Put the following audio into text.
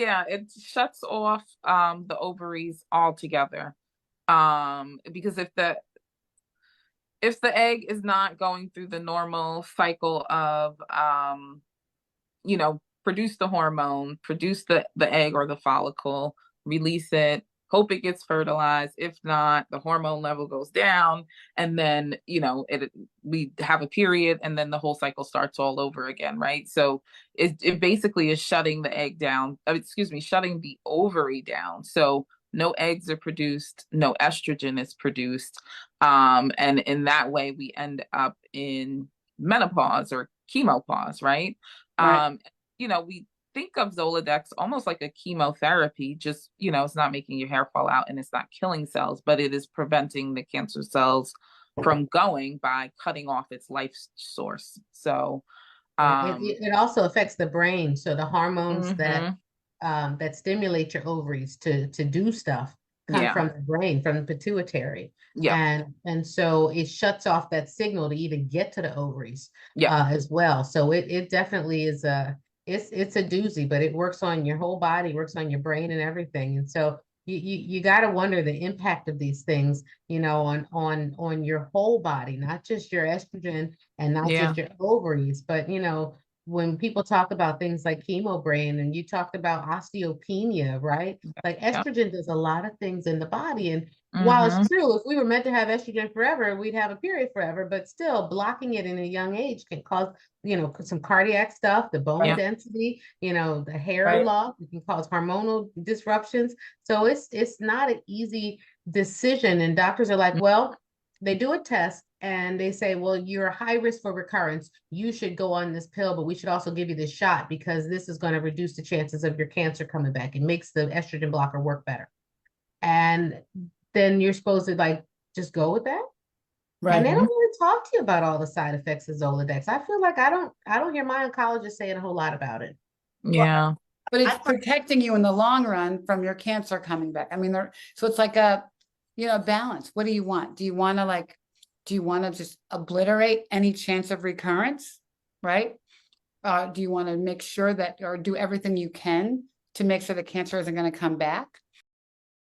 Yeah, it shuts off the ovaries altogether. Because if the egg is not going through the normal cycle of produce the hormone, produce the egg or the follicle, release it, hope it gets fertilized. If not, the hormone level goes down, and then we have a period, and then the whole cycle starts all over again, right? So it basically is shutting the egg down. Excuse me, shutting the ovary down. So no eggs are produced, no estrogen is produced, and in that way we end up in menopause or chemopause, right? Right. Um, we think of Zoladex almost like a chemotherapy, just, it's not making your hair fall out and it's not killing cells, but it is preventing the cancer cells from going by cutting off its life source. So, Yeah, it, um, it it also affects the brain. So the hormones mhm, that stimulate your ovaries to do stuff come yeah, from the brain, from the pituitary. yep, And so it shuts off that signal to even get to the ovaries yep, as well. So it definitely is it's a doozy, but it works on your whole body, works on your brain and everything. And so you got to wonder the impact of these things, on your whole body, not just your estrogen and not yeah, just your ovaries, but when people talk about things like chemo brain and you talked about osteopenia, right? Like yep, estrogen does a lot of things in the body. And while it's hmm, true, if we were meant to have estrogen forever, we'd have a period forever, but still blocking it in a young age can cause, some cardiac stuff, the bone yeah, density, the hair right, loss, it can cause hormonal disruptions. So it's not an easy decision. And doctors are like, well, they do a test and they say, well, you're high risk for recurrence. You should go on this pill, but we should also give you this shot because this is going to reduce the chances of your cancer coming back. It makes the estrogen blocker work better. And then you're supposed to like just go with that. And they hmm, don't really talk to you about all the side effects of Zoladex. I feel like I don't hear my oncologist saying a whole lot about it. Well, yeah, but I it's find protecting you in the long run from your cancer coming back. I mean, so it's like balance. What do you want? Do you want to just obliterate any chance of recurrence? Right? Do you want to make sure that, or do everything you can to make sure the cancer isn't going to come back?